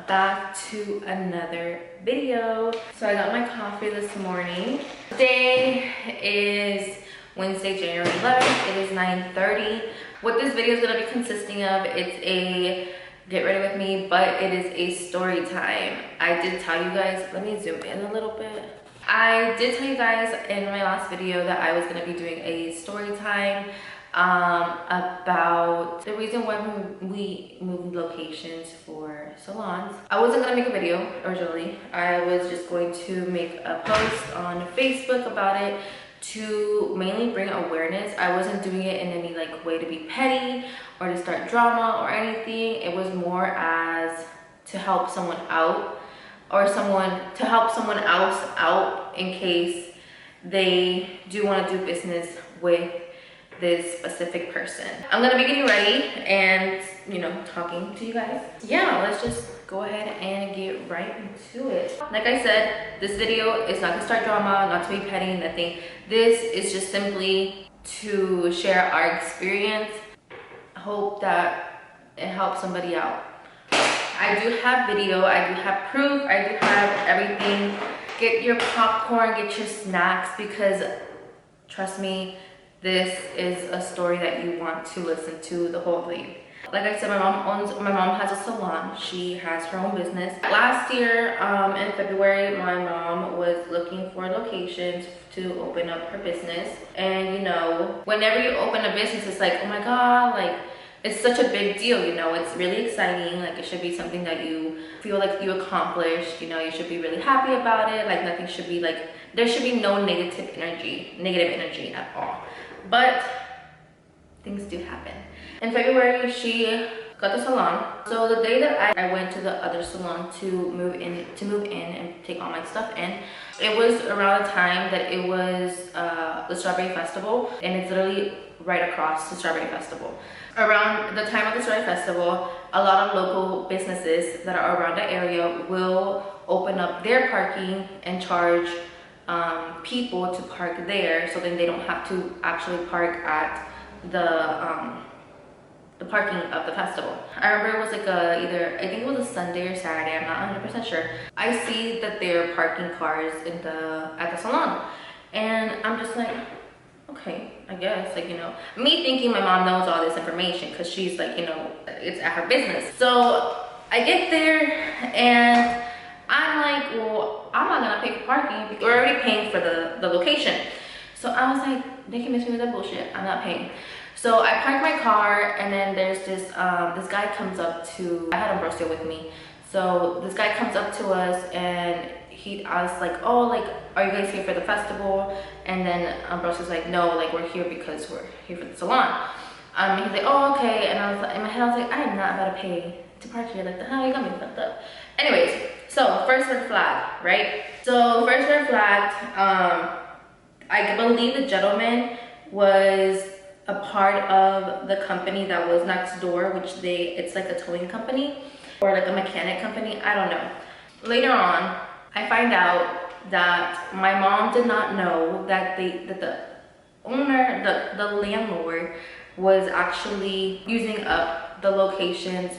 back to another video. So I got my coffee this morning. Today is Wednesday, January 11th. It is 9:30. What this video is going to be consisting of, it's a get ready with me, but it is a story time. I did tell you guys, let me zoom in a little bit. I did tell you guys in my last video that I was going to be doing a story time about the reason why we moved locations for salons. I wasn't gonna make a video originally. I was just going to make a post on Facebook about it to mainly bring awareness. I wasn't doing it in any like way to be petty or to start drama or anything. It was more as to help someone out, or to help someone else out in case they do want to do business with this specific person. I'm gonna be getting ready and, you know, talking to you guys. Yeah, let's just go ahead and get right into it. Like I said, this video is not to start drama, not to be petty, nothing. This is just simply to share our experience. I hope that it helps somebody out. I do have video, I do have proof, I do have everything. Get your popcorn, get your snacks, because trust me, this is a story that you want to listen to the whole thing. Like I said, my mom has a salon. She has her own business. Last year, in February, my mom was looking for locations to open up her business. And you know, whenever you open a business, it's like, oh my God, like it's such a big deal, you know, it's really exciting. Like it should be something that you feel like you accomplished, you know, you should be really happy about it. Like nothing should be like, there should be no negative energy at all. But things do happen. In February, she got the salon. So the day that I went to the other salon to move in and take all my stuff in, it was around the time that it was the Strawberry Festival, and it's literally right across the Strawberry Festival. Around the time of the Strawberry Festival, a lot of local businesses that are around the area will open up their parking and charge people to park there, so then they don't have to actually park at the parking of the festival. I remember it was like either I think it was a Sunday or Saturday, I'm not 100% sure. I see that they're parking cars at the salon, and I'm just like, okay, I guess, like, you know, me thinking my mom knows all this information because she's like, you know, it's at her business. So I get there and I'm like, well, I'm not gonna pay for parking. We're already paying for the location. So I was like, they can miss me with that bullshit. I'm not paying. So I park my car, and then there's this guy comes up to, I had Orozco with me. So this guy comes up to us, and I was like, oh, like, are you guys here for the festival? And then Orozco's like, no, like, we're here because we're here for the salon. He's like, oh, okay. And I was like, in my head, I was like, I am not about to pay to park here. Like, the hell, you got me fucked up. Anyways, so first red flag, right? So first red flag, I believe the gentleman was a part of the company that was next door, which it's like a towing company or like a mechanic company, I don't know. Later on, I find out that my mom did not know that the owner, the landlord, was actually using up the location's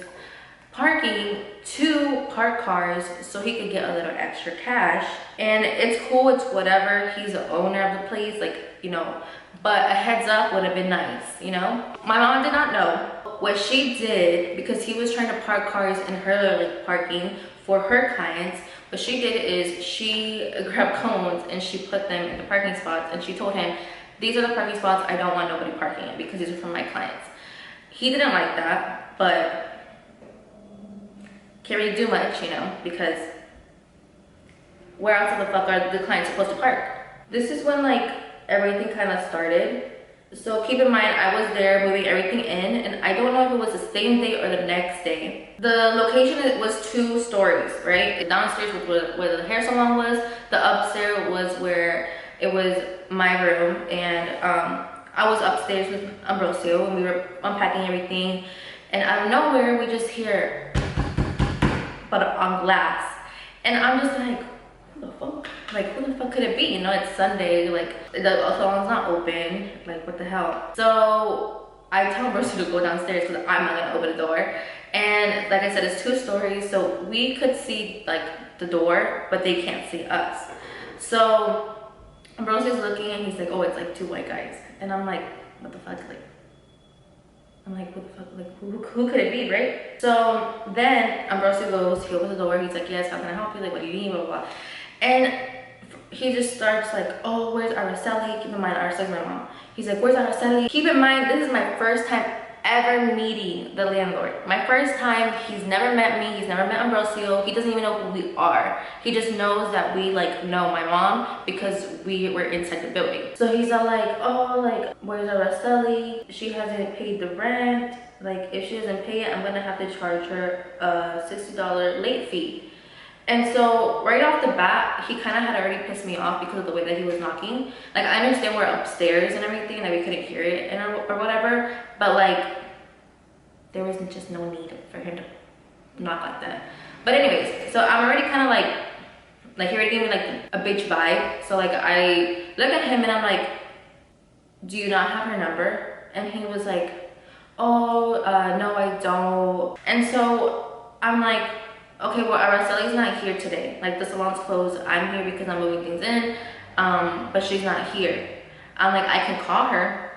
parking to park cars so he could get a little extra cash. And it's cool, it's whatever, he's the owner of the place, like, you know, but a heads up would have been nice, you know. My mom did not know. What she did, because he was trying to park cars in her like parking for her clients, what she did is she grabbed cones and she put them in the parking spots, and she told him, these are the parking spots I don't want nobody parking in because these are for my clients. He didn't like that, but can't really do much, you know, because where else the fuck are the clients supposed to park? This is when like everything kind of started. So keep in mind, I was there moving everything in, and I don't know if it was the same day or the next day. The location was 2 stories, right? The downstairs was where the hair salon was. The upstairs was where it was my room, and I was upstairs with Orozco, and we were unpacking everything, and out of nowhere we just hear but on glass, and I'm just like, who the fuck? Like, who the fuck could it be? You know, it's Sunday, like the salon's not open, like what the hell? So I tell Orozco to go downstairs because I'm not gonna open the door, And like I said, it's 2 stories, so we could see like the door, but they can't see us. So Ambrosio's looking and he's like, oh, it's like 2 white guys. And I'm like, what the fuck? Like, I'm like, what the fuck? Like, who could it be, right? So then Ambrosio goes, he opens the door, he's like, yes, how can I help you? Like, what do you need? Blah, blah, blah. And he just starts like, oh, where's Areli? Keep in mind, Areli's my mom. He's like, where's Areli? Keep in mind, this is my first time ever meeting the landlord. My first time. He's never met me, he's never met Ambrosio, he doesn't even know who we are. He just knows that we like know my mom because we were inside the building. So he's all like, oh, like, where's Areli? She hasn't paid the rent. Like, if she doesn't pay it, I'm gonna have to charge her a $60 late fee. And so right off the bat, he kind of had already pissed me off because of the way that he was knocking. Like, I understand we're upstairs and everything, that we couldn't hear it and or whatever, but like, there was just no need for him to knock like that. But anyways, so I'm already kind of like he already gave me like a bitch vibe. So like I look at him and I'm like, do you not have her number? And he was like, oh, no, I don't. And so I'm like, okay, well, Araceli's not here today. Like, the salon's closed. I'm here because I'm moving things in, but she's not here. I'm like, I can call her.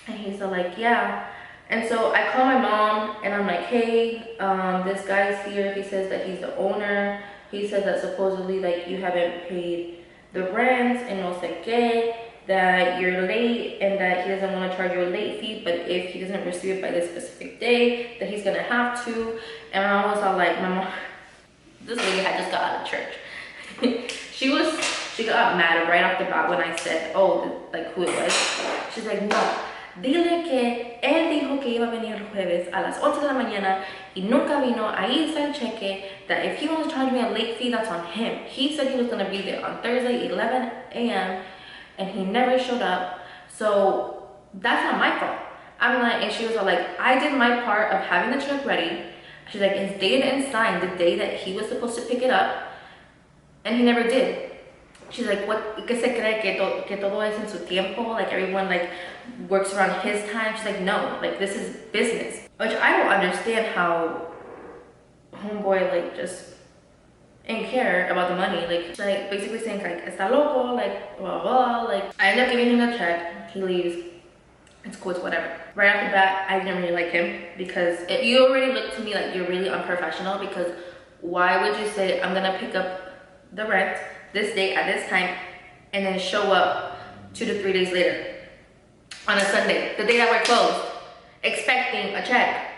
And he's like, yeah. And so I call my mom and I'm like, hey, this guy's here. He says that he's the owner. He says that supposedly like you haven't paid the rent and no sé qué, that you're late and that he doesn't want to charge you a late fee, but if he doesn't receive it by this specific day, that he's gonna have to. And my mom was all like, my mom, this lady had just got out of church. she got mad right off the bat when I said, oh, like who it was. She's like, no, dile que él dijo que iba a venir el jueves a las 8 de la mañana y nunca vino. Ahí está el cheque, that if he wants to charge me a late fee, that's on him. He said he was gonna be there on Thursday, 11 a.m. and he never showed up. So that's not my fault. I'm like, and she was all like, I did my part of having the check ready. She's like, it's dated and signed the day that he was supposed to pick it up, and he never did. She's like, what, que se cree que todo es en su tiempo? Like, everyone like works around his time. She's like, no, like, this is business. Which I don't understand how homeboy like just didn't care about the money. Like, she's like basically saying like, está loco, like, blah, blah, like. I end up giving him the check, he leaves. It's cool, it's whatever. Right off the bat, I didn't really like him because you already look to me like you're really unprofessional, because why would you say I'm gonna pick up the rent this day at this time and then show up 2 to 3 days later on a Sunday, the day that we're closed, expecting a check?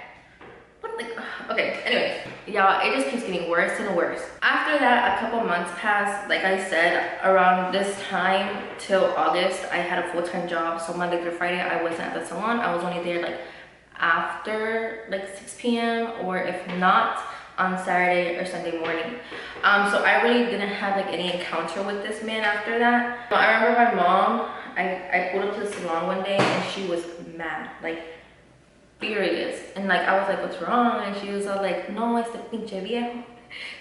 What, like, okay, anyways, y'all, it just keeps getting worse and worse. After that, a couple months passed. Like I said, around this time till August, I had a full-time job. So Monday through Friday, I wasn't at the salon. I was only there like after like 6 p.m. or if not, on Saturday or Sunday morning. So I really didn't have like any encounter with this man after that. I remember my mom, I pulled up to the salon one day and she was mad, like furious. And like, I was like, what's wrong? And she was all like, no, este pinche viejo.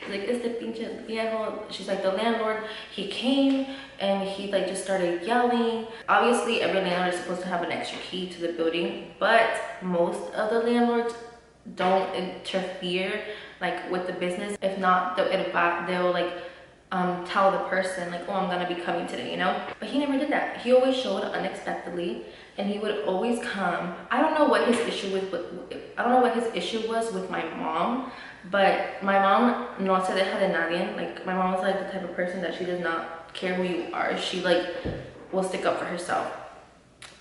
She's like, este pinche viejo. She's like, the landlord, he came and he like just started yelling. Obviously, every landlord is supposed to have an extra key to the building, but most of the landlords don't interfere like with the business. If not, they'll like tell the person like, oh, I'm gonna be coming today, you know. But he never did that. He always showed unexpectedly, and he would always come. I don't know what his issue was, with my mom, but my mom no se deja de nadie. Like, my mom was like the type of person that she does not care who you are. She like will stick up for herself.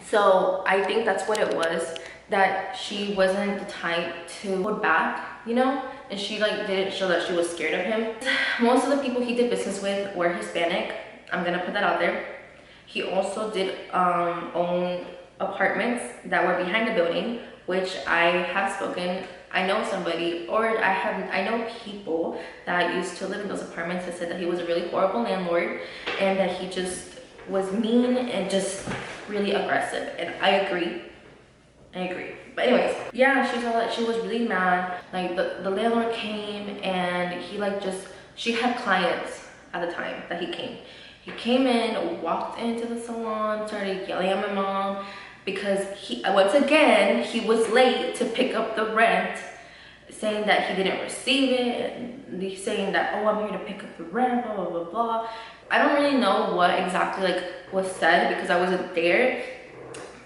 So I think that's what it was, that she wasn't the type to hold back, you know, and she like didn't show that she was scared of him. Most of the people he did business with were Hispanic. I'm gonna put that out there. He also did own apartments that were behind the building, which I have spoken. I know somebody, or I know people that used to live in those apartments that said that he was a really horrible landlord and that he just was mean and just really aggressive. And I agree. But anyways, yeah, she saw that she was really mad. Like, the landlord came and he like she had clients at the time that he came. He came in, walked into the salon, started yelling at my mom because once again, he was late to pick up the rent. saying that he didn't receive it, and he's saying that, oh, I'm here to pick up the rent, blah, blah, blah, blah. I don't really know what exactly like was said because I wasn't there.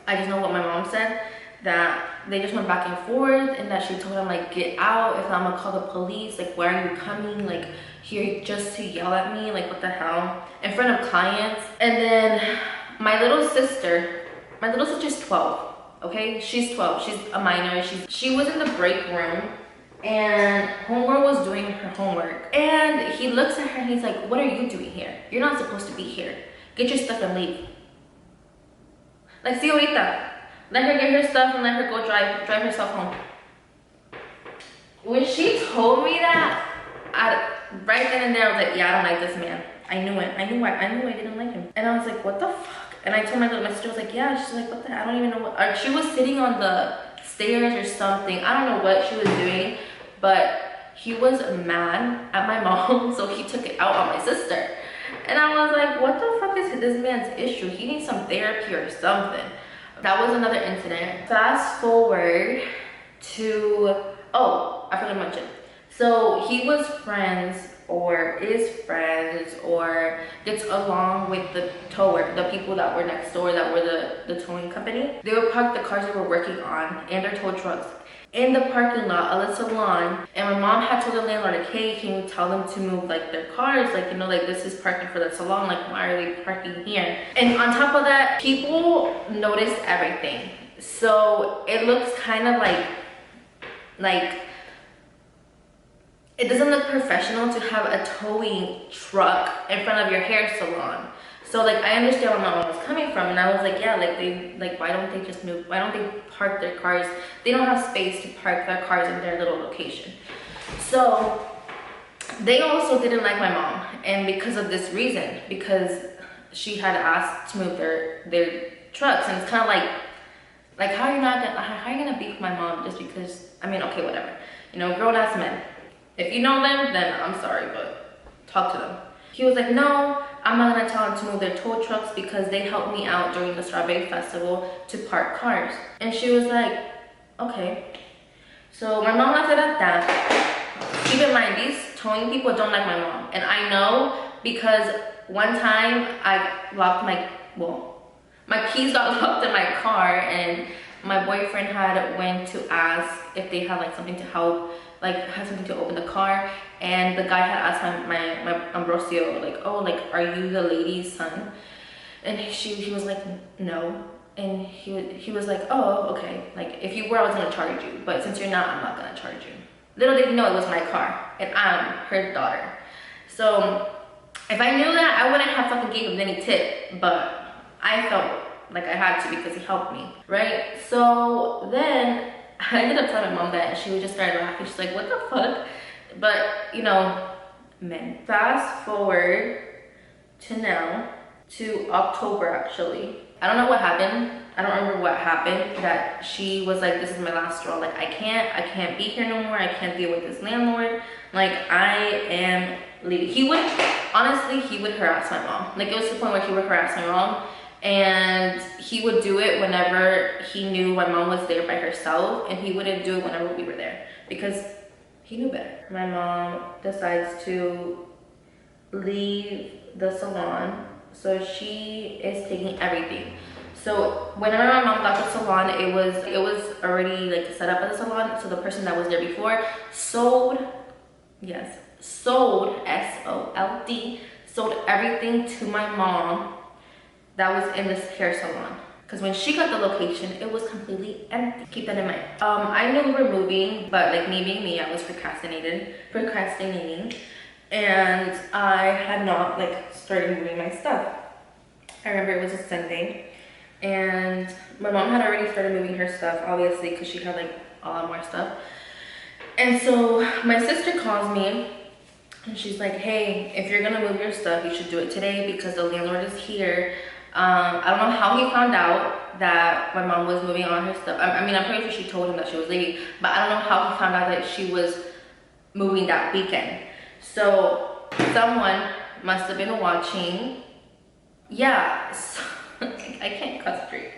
I just know what my mom said, that they just went back and forth, and that she told him like, get out, if not, I'm gonna call the police, like, why are you coming, like, here just to yell at me, like, what the hell, in front of clients. And then my little sister's 12, okay? She's 12, she's a minor. She was in the break room, and homegirl was doing her homework, and he looks at her and he's like, what are you doing here? You're not supposed to be here. Get your stuff and leave. Like, señorita, let her get her stuff and let her go drive herself home. When she told me that, right then and there, I was like, yeah, I don't like this man. I knew it. I knew I didn't like him. And I was like, what the fuck? And I told my sister, was like, yeah. She's like, what the heck? I don't even know what. Or she was sitting on the stairs or something. I don't know what she was doing, but he was mad at my mom, so he took it out on my sister. And I was like, what the fuck is this man's issue? He needs some therapy or something. That was another incident. Fast forward to, oh, I forgot to mention. So he was friends or is friends or gets along with the tower, the people that were next door that were the towing company. They would park the cars they were working on and their tow trucks in the parking lot of the salon. And my mom had told the landlord, like, hey, can you tell them to move like their cars? Like, you know, like, this is parking for the salon, like, why are they parking here? And on top of that, people noticed everything. So it looks kind of like it doesn't look professional to have a towing truck in front of your hair salon. So like, I understand where my mom was coming from, and I was like, yeah, like why don't they just move? Why don't they park their cars? They don't have space to park their cars in their little location. So they also didn't like my mom, and because of this reason, because she had asked to move their trucks, and it's kind of like how are you gonna beat my mom just because? I mean, okay, whatever, you know, grown-ass men. If you know them, then I'm sorry, but talk to them. He was like, no, I'm not gonna tell them to move their tow trucks because they helped me out during the Strawberry Festival to park cars. And she was like, okay. So my mom left it at that. Keep in mind, these towing people don't like my mom. And I know because one time I locked my keys got locked in my car, and my boyfriend went to ask if they had like something to help, like had something to open the car, and the guy had asked my Ambrosio, like, oh, like, are you the lady's son? And he was like, no. And he was like, oh, okay, like, if you were, I was gonna charge you, but since you're not, I'm not gonna charge you. Little did he know it was my car, and I'm her daughter. So if I knew that, I wouldn't have fucking gave him any tip, but I felt like I had to because he helped me, right? So then I ended up telling my mom that, and she would just start laughing. She's like, what the fuck? But, you know, men. Fast forward to now, to October, actually. I don't know what happened. I don't remember what happened, that she was like, this is my last straw. Like, I can't be here no more. I can't deal with this landlord. Like, I am leaving. Honestly, he would harass my mom. Like, it was to the point where he would harass my mom. And he would do it whenever he knew my mom was there by herself, and he wouldn't do it whenever we were there because he knew better. My mom decides to leave the salon, so she is taking everything. So whenever my mom got the salon, it was already like set up at the salon. So the person that was there before sold, S-O-L-D, sold everything to my mom that was in this hair salon. Because when she got the location, it was completely empty. Keep that in mind. I knew we were moving, but like me being me, I was procrastinating. And I had not like started moving my stuff. I remember it was a Sunday, and my mom had already started moving her stuff, obviously, because she had like a lot more stuff. And so my sister calls me, and she's like, hey, if you're gonna move your stuff, you should do it today because the landlord is here. I don't know how he found out that my mom was moving on her stuff. I mean, I'm pretty sure she told him that she was leaving, but I don't know how he found out that she was moving that weekend. So someone must have been watching. Yeah, so, I can't concentrate.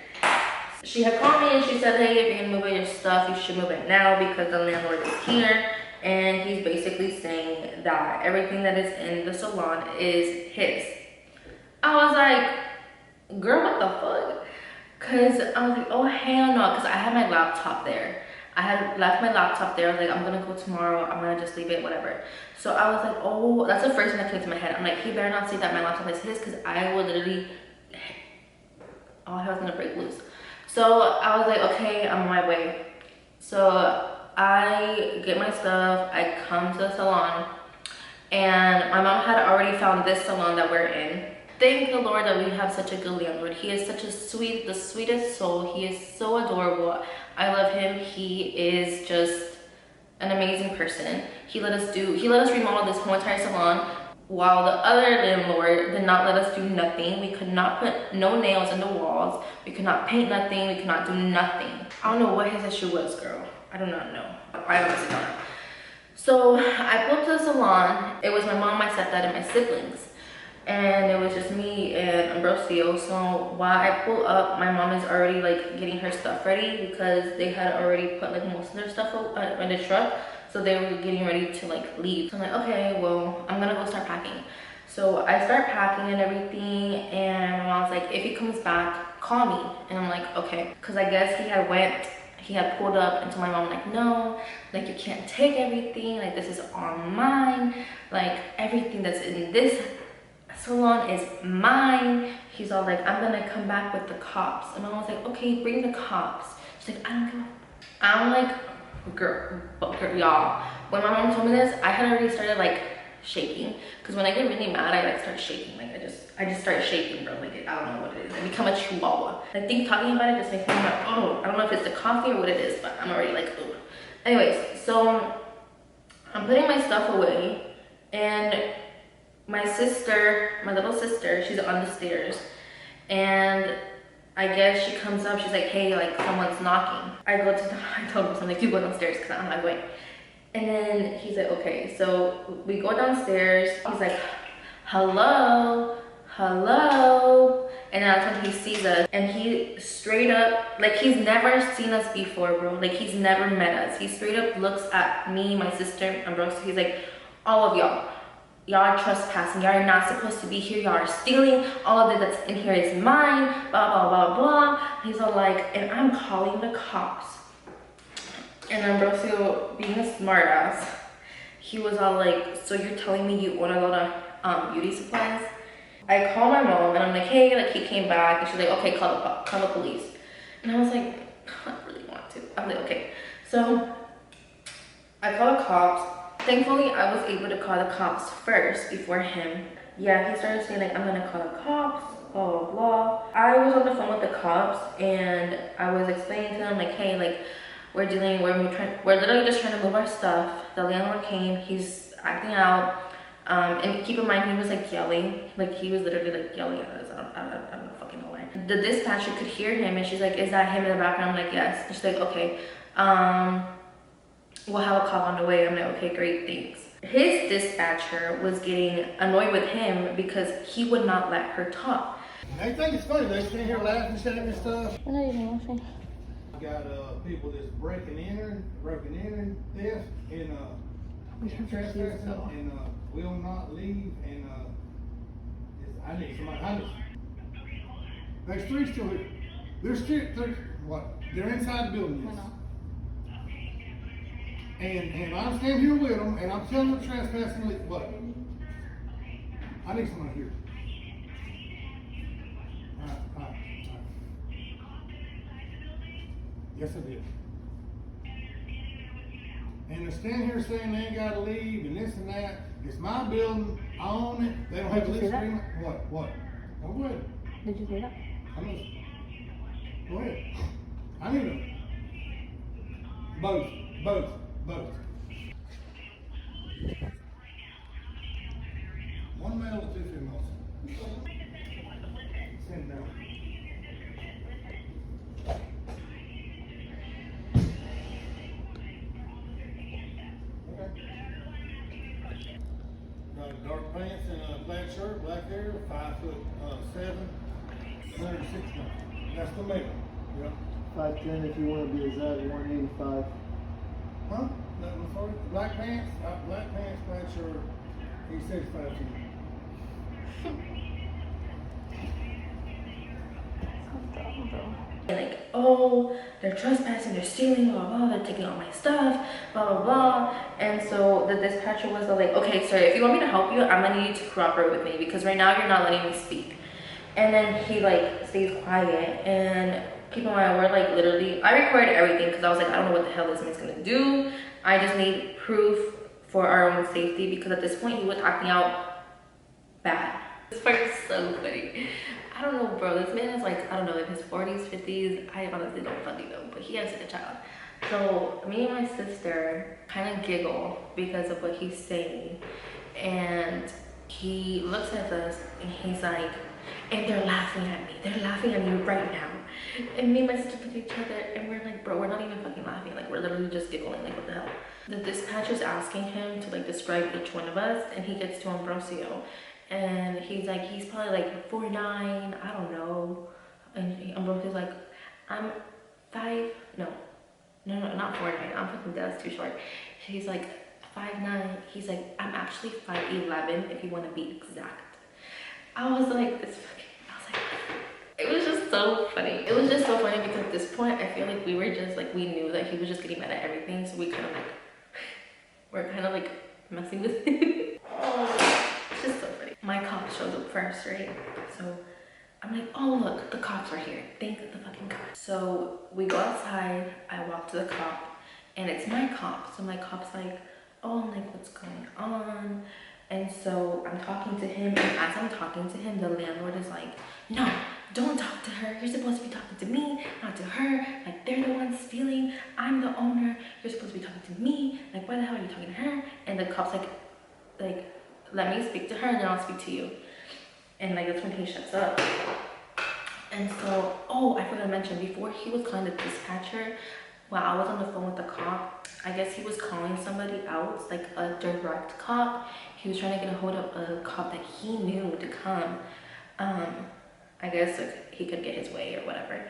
She had called me and she said, hey, if you're gonna move your stuff, you should move it now because the landlord is here. And he's basically saying that everything that is in the salon is his. I was like, girl, what the fuck? Cause I was like, oh hell no, cause I had my laptop there. I had left my laptop there. I was like, I'm gonna go tomorrow. I'm gonna just leave it, whatever. So I was like, oh, that's the first thing that came to my head. I'm like, he better not say that my laptop is his, cause I will literally, all hell's gonna break loose. So I was like, okay, I'm on my way. So I get my stuff, I come to the salon, and my mom had already found this salon that we're in. Thank the Lord that we have such a good landlord. He is such a the sweetest soul. He is so adorable. I love him. He is just an amazing person. He let us remodel this whole entire salon, while the other landlord did not let us do nothing. We could not put no nails in the walls. We could not paint nothing. We could not do nothing. I don't know what his issue was, girl. I do not know. I honestly don't know. So I pulled up to the salon. It was my mom, my stepdad, and my siblings. And it was just me and Ambrosio. So while I pull up, my mom is already like getting her stuff ready because they had already put like most of their stuff in the truck. So they were getting ready to like leave. So I'm like, okay, well, I'm gonna go start packing. So I start packing and everything, and my mom's like, if he comes back, call me. And I'm like, okay. Cause I guess he had pulled up, and so my mom like, no, like you can't take everything, like this is all mine. Like everything that's in this salon is mine. He's all like, I'm gonna come back with the cops. And I was like, okay, bring the cops. She's like, I don't give a. I'm like, girl, y'all. When my mom told me this, I had already started like shaking. Cause when I get really mad, I like start shaking. Like I just start shaking, bro. Like I don't know what it is. I become a chihuahua. I think talking about it just makes me like, oh, I don't know if it's the coffee or what it is, but I'm already like, oh. Anyways, so I'm putting my stuff away, and my sister, my little sister, she's on the stairs, and I guess she comes up, she's like, hey, like someone's knocking. I told him something, you go downstairs because I'm not going. And then he's like, okay. So we go downstairs. He's like, hello, hello. And that's when he sees us, and he straight up, like he's never seen us before, bro. Like he's never met us. He straight up looks at me, my sister, and bro, so he's like, all of y'all are trespassing. Y'all are not supposed to be here. Y'all are stealing. All of it that's in here is mine. Blah, blah, blah, blah. He's all like, and I'm calling the cops. And Ambrosio, being a smart ass, he was all like, so you're telling me you own a lot of beauty supplies? I call my mom and I'm like, hey, like he came back. And she's like, okay, call the police. And I was like, I don't really want to. I'm like, okay. So I call the cops. Thankfully, I was able to call the cops first before him. Yeah, he started saying like, I'm gonna call the cops, blah, blah, blah. I was on the phone with the cops and I was explaining to them like, hey, like we're literally just trying to move our stuff. The landlord came, he's acting out. And keep in mind, he was like yelling, like he was literally like yelling at us. I don't fucking know why. The dispatcher could hear him and she's like, is that him in the background? I'm like, yes. And she's like, okay. We'll have a call on the way. I'm like, okay, great, thanks. His dispatcher was getting annoyed with him because he would not let her talk. I think it's funny, they stand here laughing, saying and stuff. What are you doing? Got people that's breaking in theft, and trespassing, and will not leave, and I need somebody. There's three still here. There's what? They're inside the building, yes. And I'm standing here with them, and I'm telling them trespassing, what? I need someone here. All right. Yes, I did. And they're standing here saying they ain't gotta leave, and this and that. It's my building, I own it. They don't have a lease agreement. What? Oh, go ahead. Did you say that? Go ahead. I need them. Both. One male and 2 females. Send them down. Dark pants and a black shirt, black hair, 5'7", 106 pounds. That's the male. Yep. 5'10" if you want to be exact, 185. Huh? That was for black pants? Black pants, black shirt. He said 5'10". Like, oh, they're trespassing, they're stealing, blah, blah, they're taking all my stuff, blah, blah, blah. And so the dispatcher was like, okay, sir, if you want me to help you, I'm gonna need you to cooperate with me because right now you're not letting me speak. And then he like stays quiet, and people in mind, we're like literally, I recorded everything because I was like, I don't know what the hell this man's gonna do. I just need proof for our own safety because at this point he was acting out bad. This part is so funny. I don't know, bro. This man is like, I don't know, in his 40s, 50s. I honestly don't fucking know, but he has like a child. So me and my sister kind of giggle because of what he's saying. And he looks at us and he's like, and they're laughing at me. They're laughing at me right now. And me and my sister look at each other and we're like, bro, we're not even fucking laughing. Like, we're literally just giggling. Like, what the hell? The dispatcher's asking him to like describe each one of us, and he gets to Ambrosio. And he's like, he's probably like 4'9", I don't know. And Ambrosio's like, I'm 5, no, not 4'9", I'm fucking dead, that's too short. He's like 5'9", he's like, I'm actually 5'11", if you want to be exact. I was like, it was just so funny. It was just so funny because at this point, I feel like we were just like, we knew that he was just getting mad at everything. So we kind of like, we're kind of like messing with him. It's just so funny. My cop shows up first, right? So I'm like, oh look, the cops are here. Thank the fucking cops. So we go outside, I walk to the cop, and it's my cop. So my cop's like, oh, I'm like, what's going on? And so I'm talking to him, and as I'm talking to him, the landlord is like, no, don't talk to her. You're supposed to be talking to me, not to her. Like, they're the ones stealing. I'm the owner. You're supposed to be talking to me. Like, why the hell are you talking to her? And the cop's like, let me speak to her, and then I'll speak to you. And like, that's when he shuts up. And so, oh, I forgot to mention, before he was calling the dispatcher, while I was on the phone with the cop, I guess he was calling somebody else, like a direct cop. He was trying to get a hold of a cop that he knew to come. I guess like he could get his way or whatever.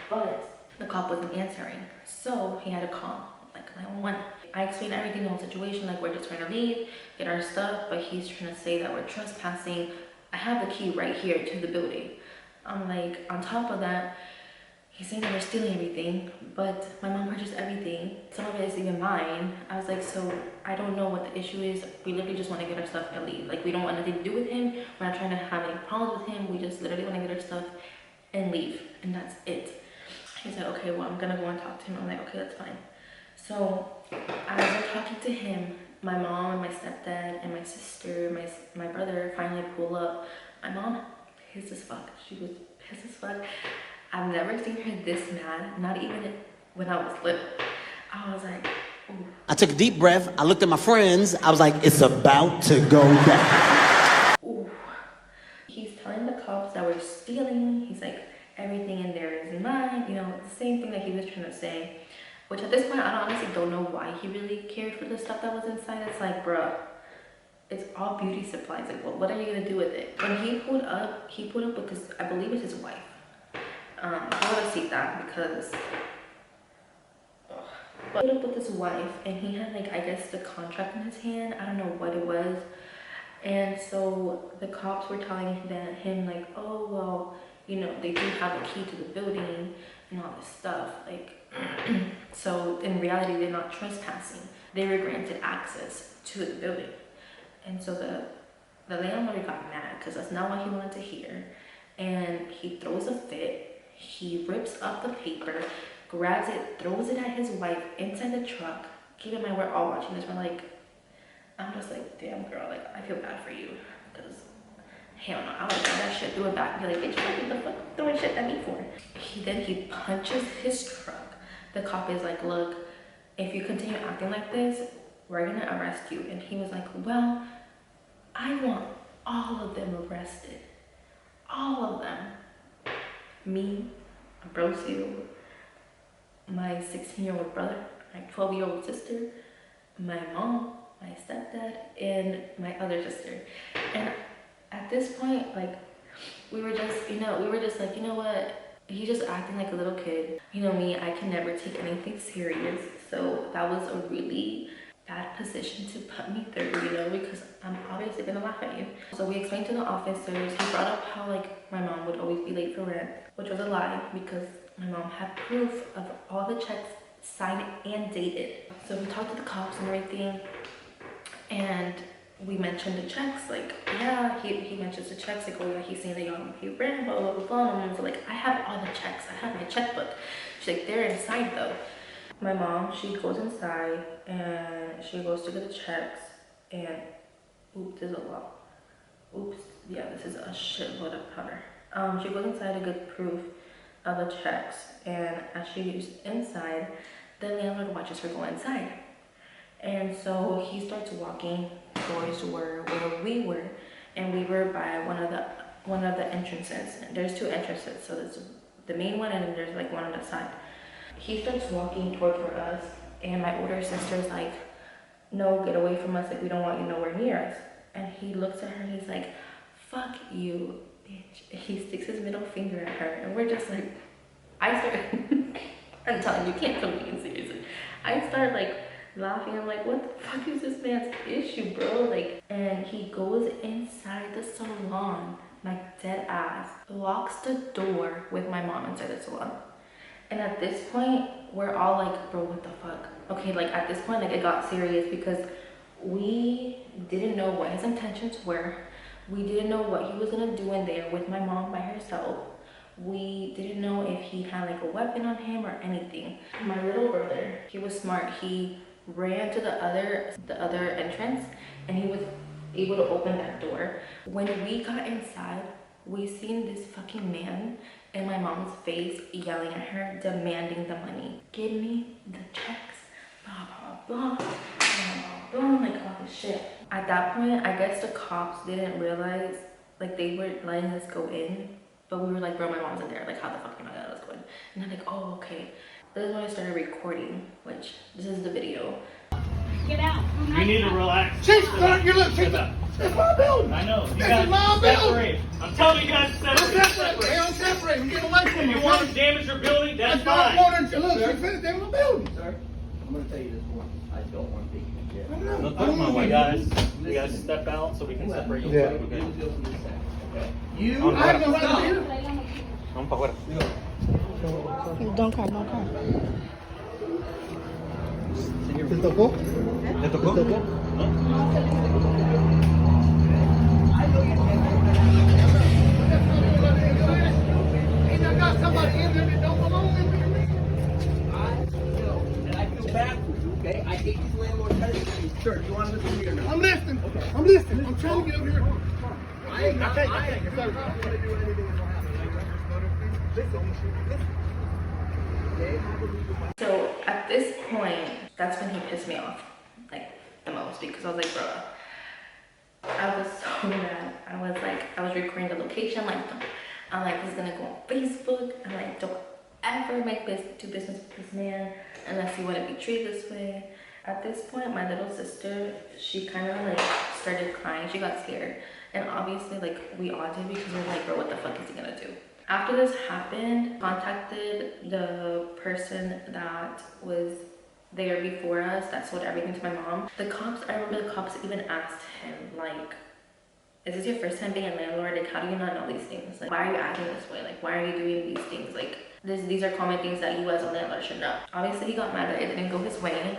But the cop wasn't answering. So he had to call like 911. I explained everything, the whole situation, like we're just trying to leave, get our stuff, but he's trying to say that we're trespassing. I have the key right here to the building. I'm like, on top of that, he's saying that we're stealing everything, but my mom purchased everything. Some of it is even mine. I was like, so I don't know what the issue is. We literally just want to get our stuff and leave. Like, we don't want anything to do with him. We're not trying to have any problems with him. We just literally want to get our stuff and leave, and that's it. He said, okay, well, I'm gonna go and talk to him. I'm like, okay, that's fine. So as I'm talking to him, my mom and my stepdad and my sister, my brother finally pull up. My mom pissed as fuck. She was pissed as fuck. I've never seen her this mad, not even when I was little. I was like, ooh. I took a deep breath. I looked at my friends. I was like, it's about to go down. Ooh. He's telling the cops that we're stealing. He's like, everything in there is mine. You know, the same thing that he was trying to say. Which at this point, I honestly don't know why he really cared for the stuff that was inside. It's like, bruh, it's all beauty supplies. Like, what are you gonna do with it? When he pulled up because I believe it's his wife. I want to see that because but he pulled up with his wife, and he had like, I guess, the contract in his hand. I don't know what it was. And so the cops were telling him like, oh well, you know, they do have a key to the building and all this stuff. Like, so in reality, they're not trespassing. They were granted access to the building. And so the landlord got mad because that's not what he wanted to hear. And he throws a fit. He rips up the paper, grabs it, throws it at his wife inside the truck. Keep in mind, we're all watching this. We're like, I'm just like, damn girl, like, I feel bad for you. Because, hell no, I would grab that shit, throw it back, and be like, bitch, what the fuck throwing shit at me for? He punches his truck. The cop is like, look, if you continue acting like this, we're gonna arrest you. And he was like, well, I want all of them arrested. All of them. Me, Ambrosio, my 16-year-old brother, my 12-year-old sister, my mom, my stepdad, and my other sister. And at this point, like, we were just like, you know what? He's just acting like a little kid. You know me, I can never take anything serious. So that was a really bad position to put me through, you know, because I'm obviously gonna laugh at you. So we explained to the officers, he brought up how like my mom would always be late for rent, which was a lie because my mom had proof of all the checks signed and dated. So we talked to the cops and everything, and we mentioned the checks, like, yeah, he mentions the checks, like, oh yeah, he's saying that y'all don't pay rent, blah, blah, blah, blah. And so like, I have all the checks, I have my checkbook. She's like, they're inside though. My mom, she goes inside and she goes to get the checks and, oops, there's a lot. Oops, yeah, this is a shitload of powder. She goes inside to get proof of the checks, and as she's inside, the landlord watches her go inside. And so he starts walking towards where we were, and we were by one of the entrances. There's two entrances, so there's the main one and there's like one on the side. He starts walking toward us, and my older sister's like, no, get away from us, like we don't want you nowhere near us. And he looks at her and he's like, fuck you, bitch. He sticks his middle finger at her, and we're just like, I'm telling you, can't come being seriously. I start like laughing. I'm like, what the fuck is this man's issue, bro? Like, and he goes inside the salon, like dead ass, locks the door with my mom inside the salon. And at this point, we're all like, bro, what the fuck? Okay, like at this point, like it got serious because we didn't know what his intentions were. We didn't know what he was gonna do in there with my mom by herself. We didn't know if he had like a weapon on him or anything. My little brother, he was smart. He ran to the other entrance, and he was able to open that door. When we got inside, we seen this fucking man in my mom's face yelling at her, demanding the money. Give me the checks, blah, blah, blah, blah, blah, like all this shit. At that point, I guess the cops didn't realize, like they were letting us go in, but we were like, bro, my mom's in there. Like, how the fuck am I gonna let us go in? And they're like, oh, okay. This is when I started recording, which this is the video. Get out. You need to relax. Chief, you look, Chief. It's my building. I know. You This guys is my separate. building. I'm telling you guys to Don't separate. separate. They don't separate. Get away from If me. you want to damage your building, that's I fine. don't want to look. She finished in my building. Sir, I'm gonna tell you this once. I don't want to be here. I know. Look, I don't you want guys step out so we can separate you. Yeah. Okay. you. I have no right to be here. Vamos para afuera. Don't cry, don't cry. ¿Te tocó? ¿Le tocó? ¿Te tocó? Ain't I got somebody in there that don't belong in there? And I feel bad for you, okay? I hate these landlord tenants. Sir, you want to listen to me or not? I'm listening. I'm listening. I'm trying to get over here. I ain't got, I can't. I ain't Sorry. got to do anything in my house. Listen, okay? So at this point, that's when he pissed me off, like the most, because I was like, bro, I was so mad. I was recording the location. I'm like, this is gonna go on Facebook. I'm like, don't ever do business with this man unless you want to be treated this way. At this point, my little sister, she kind of like started crying. She got scared, and obviously, like we all did, because we were like, bro, what the fuck is he gonna do? After this happened, contacted the person that was there before us that sold everything to my mom. I remember the cops even asked him, like, is this your first time being a landlord? Like, how do you not know these things? Like, why are you acting this way? Like, why are you doing these things? Like, these are common things that you as a landlord should know. Obviously, he got mad that it didn't go his way.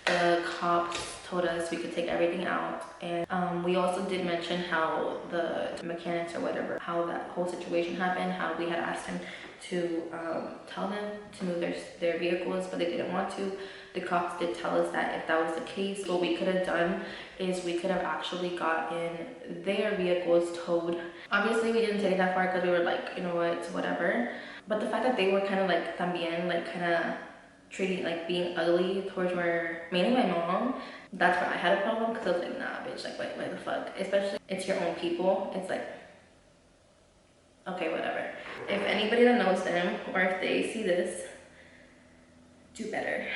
The cops told us we could take everything out, and we also did mention how the mechanics or whatever, how that whole situation happened, how we had asked him to tell them to move their vehicles, but they didn't want to. The cops did tell us that if that was the case, what we could have done is we could have actually gotten their vehicles towed. Obviously, we didn't take it that far because we were like, you know what, it's whatever. But the fact that they were kind of like también, like kind of treating, like being ugly towards mainly my mom, that's where I had a problem, because I was like, nah, bitch, like, why the fuck? Especially, it's your own people. It's like, okay, whatever. If anybody that knows them, or if they see this, do better.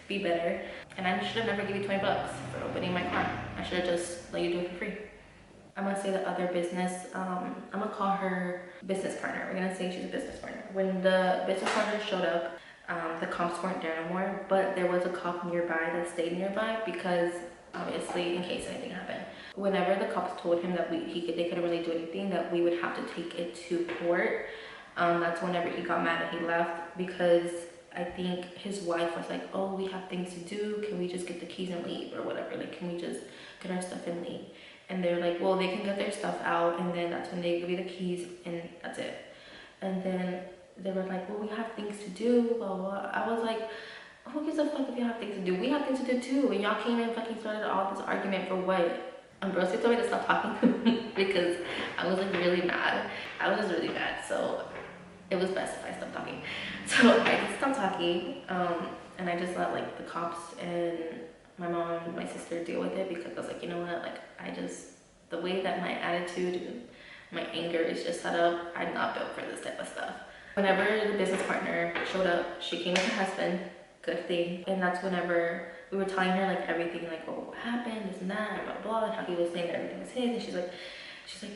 Be better. And I should have never given you $20 for opening my car. I should have just let you do it for free. I'm gonna say the other business, I'm gonna call her business partner. We're gonna say she's a business partner. When the business partner showed up, the cops weren't there no more, but there was a cop nearby that stayed nearby because obviously in case anything happened. Whenever the cops told him that they couldn't really do anything, that we would have to take it to court, that's whenever he got mad and he left, because I think his wife was like, oh, we have things to do, can we just get the keys and leave or whatever, like can we just get our stuff and leave? And they're like, well, they can get their stuff out and then that's when they give you the keys and that's it. And then they were like, well, we have things to do, blah, blah. I was like, who gives a fuck if you have things to do? We have things to do too. And y'all came and fucking started all this argument for what? Orozco told me to stop talking because I was like really mad. I was just really mad. So it was best if I stopped talking. So I just stopped talking. And I just let like the cops and my mom and my sister deal with it, because I was like, you know what? Like the way that my attitude and my anger is just set up, I'm not built for this type of stuff. Whenever the business partner showed up, she came with her husband, good thing. And that's whenever we were telling her like everything, like, oh, what happened, this and that, blah, blah, and how he was saying that everything was his. And she's like,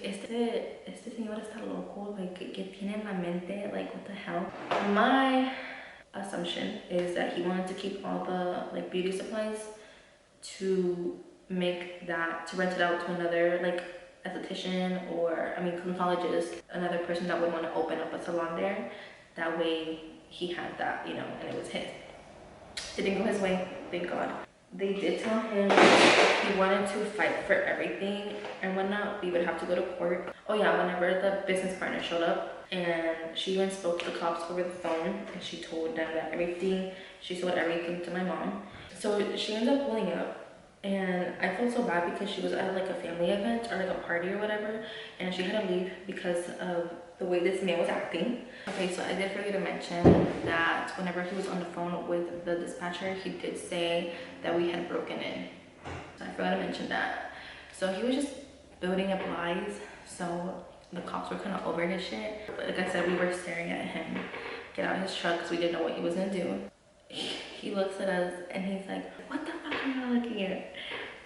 este señor está loco, like, que tiene en la mente, like, what the hell? My assumption is that he wanted to keep all the like beauty supplies to rent it out to another like esthetician, or I mean cosmetologist, another person that would want to open up a salon there. That way he had that, you know, and it was his. It didn't go his way, thank God. They did tell him if he wanted to fight for everything and whatnot, we would have to go to court. Oh yeah, whenever the business partner showed up, and she even spoke to the cops over the phone, and she told them that she told everything to my mom. So she ended up pulling up, and I felt so bad because she was at like a family event or like a party or whatever, and she had to leave because of the way this man was acting. Okay, so I did forget to mention that whenever he was on the phone with the dispatcher, he did say that we had broken in. So I forgot to mention that. So he was just building up lies, so the cops were kind of over his shit. But like I said, we were staring at him get out of his truck because we didn't know what he was gonna do. He looks at us and he's like, what the fuck are you looking at?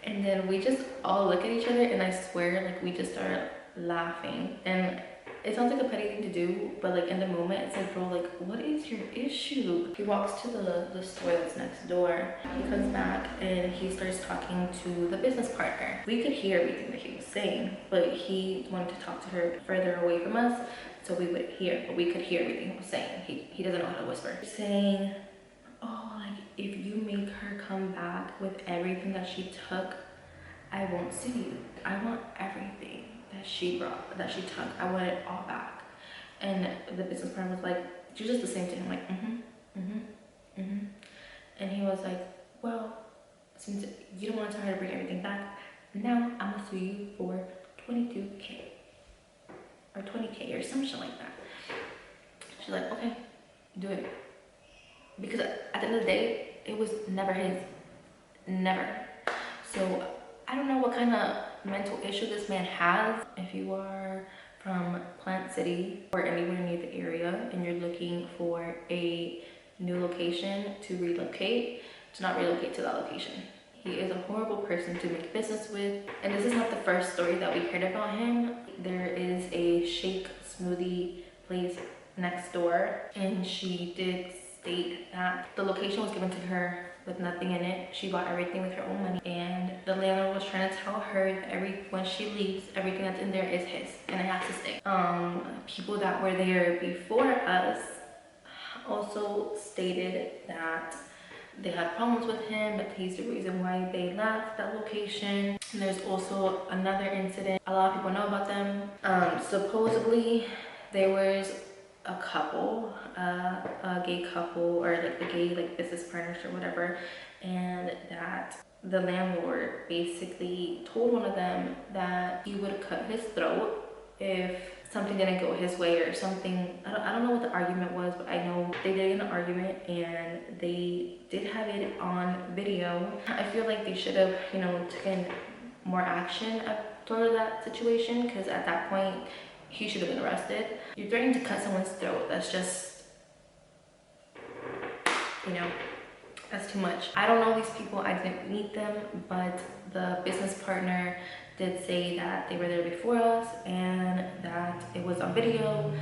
And then we just all look at each other, and I swear, like, we just started laughing. And it sounds like a petty thing to do, but like in the moment, it's like, bro, like, what is your issue? He walks to the store that's next door. He comes back and he starts talking to the business partner. We could hear everything that he was saying, but he wanted to talk to her further away from us, so we would hear, but we could hear everything he was saying. He doesn't know how to whisper. Saying, oh, like, if you make her come back with everything that she took, I won't sue you. I want everything that she took. I want it all back. And the business partner was like, she was just the same to him, like, And he was like, well, since you don't want to tell her to bring everything back, now I'm gonna sue you for $22K or $20K or some shit like that. She's like, okay, do it. Because at the end of the day, it was never his, never. So I don't know what kind of mental issue this man has. If you are from Plant City or anywhere near the area and you're looking for a new location to relocate, do not relocate to that location. He is a horrible person to make business with. And this is not the first story that we heard about him. There is a shake smoothie place next door, and she did state that the location was given to her with nothing in it. She bought everything with her own money, and the landlord was trying to tell her that when she leaves, everything that's in there is his and it has to stay. People that were there before us also stated that they had problems with him, that he's the reason why they left that location. And there's also another incident, a lot of people know about them. Supposedly there was a couple, a gay couple, or like the gay like business partners or whatever, and that the landlord basically told one of them that he would cut his throat if something didn't go his way or something. I don't know what the argument was, but I know they did get an argument and they did have it on video. I feel like they should have, you know, taken more action toward that situation, because at that point he should have been arrested. You're threatening to cut someone's throat. That's just, you know, that's too much. I don't know these people, I didn't meet them, but the business partner did say that they were there before us and that it was on video.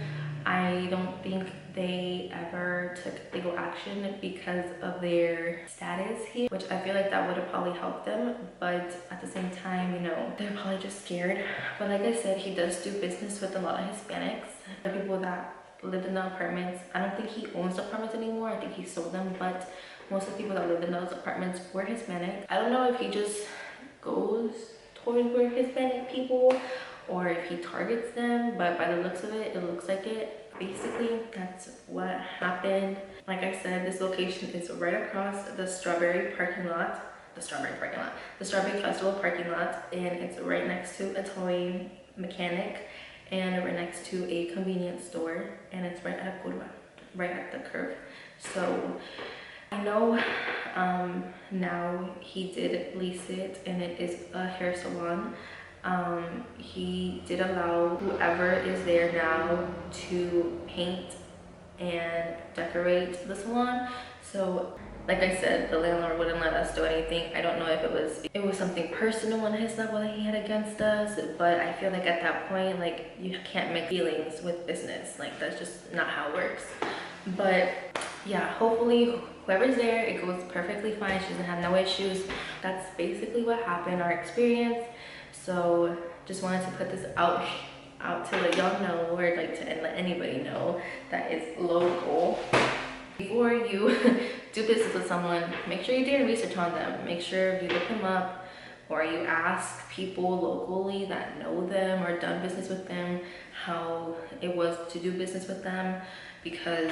I don't think they ever took legal action because of their status here, which I feel like that would have probably helped them, but at the same time, you know, they're probably just scared. But like I said, he does do business with a lot of Hispanics. The people that lived in the apartments, I don't think he owns the apartments anymore, I think he sold them, but most of the people that lived in those apartments were Hispanic. I don't know if he just goes towards where Hispanic people or if he targets them, but by the looks of it, it looks like it. Basically, that's what happened. Like I said, this location is right across the Strawberry Festival parking lot, and it's right next to a toy mechanic and right next to a convenience store, and it's right at Curva, right at the curve. So I know now he did lease it, and it is a hair salon. He did allow whoever is there now to paint and decorate the salon. So like I said, the landlord wouldn't let us do anything. I don't know if it was something personal on his level that he had against us, but I feel like at that point, like, you can't make feelings with business. Like, that's just not how it works. But yeah, hopefully whoever's there, it goes perfectly fine. She doesn't have no issues. That's basically what happened, our experience. So just wanted to put this out to let y'all know, or like to let anybody know that it's local. Before you do business with someone, make sure you do your research on them. Make sure you look them up, or you ask people locally that know them or done business with them how it was to do business with them, because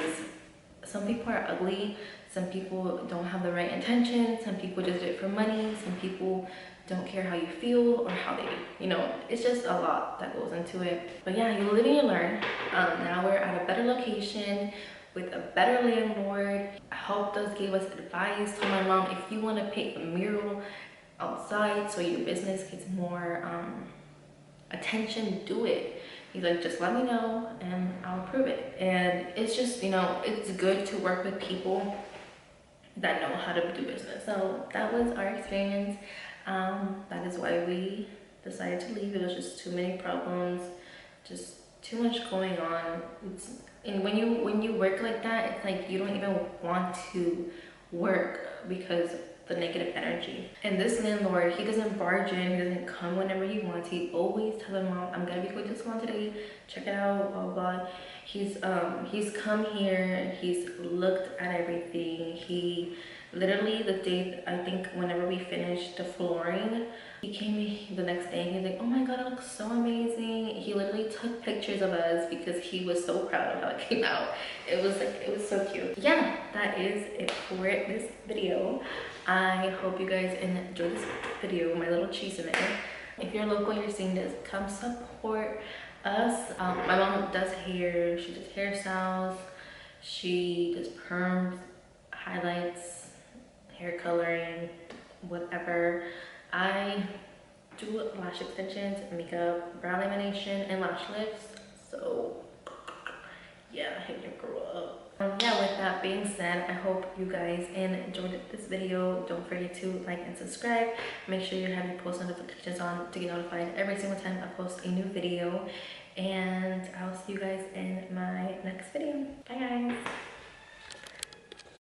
some people are ugly, some people don't have the right intentions, some people just do it for money, some people don't care how you feel or how they, you know, it's just a lot that goes into it. But yeah, you live and you learn. Now we're at a better location with a better landlord. Helped us, gave us advice. Told my mom, if you want to paint a mural outside so your business gets more attention, do it. He's like, just let me know and I'll approve it. And it's just, you know, it's good to work with people that know how to do business. So that was our experience. That is why we decided to leave. It was just too many problems, just too much going on. And when you work like that, it's like you don't even want to work because of the negative energy. And this landlord, he doesn't barge in, he doesn't come whenever he wants. He always tells my mom, I'm gonna be going to salon today, check it out, blah blah. He's come here, he's looked at everything. He literally, the day, I think whenever we finished the flooring, he came the next day and he's like, oh my god, it looks so amazing. He literally took pictures of us because he was so proud of how it came out. It was like, it was so cute. Yeah, that is it for this video. I hope you guys enjoyed this video, my little cheese in it. If you're local, you're seeing this, come support us. My mom does hair, she does hairstyles, she does perms, highlights, hair coloring, whatever. I do lash extensions, makeup, brow lamination, and lash lifts. So yeah, hit your girl up. Yeah, with that being said, I hope you guys enjoyed this video. Don't forget to like and subscribe. Make sure you have your post notifications on to get notified every single time I post a new video. And I'll see you guys in my next video. Bye guys.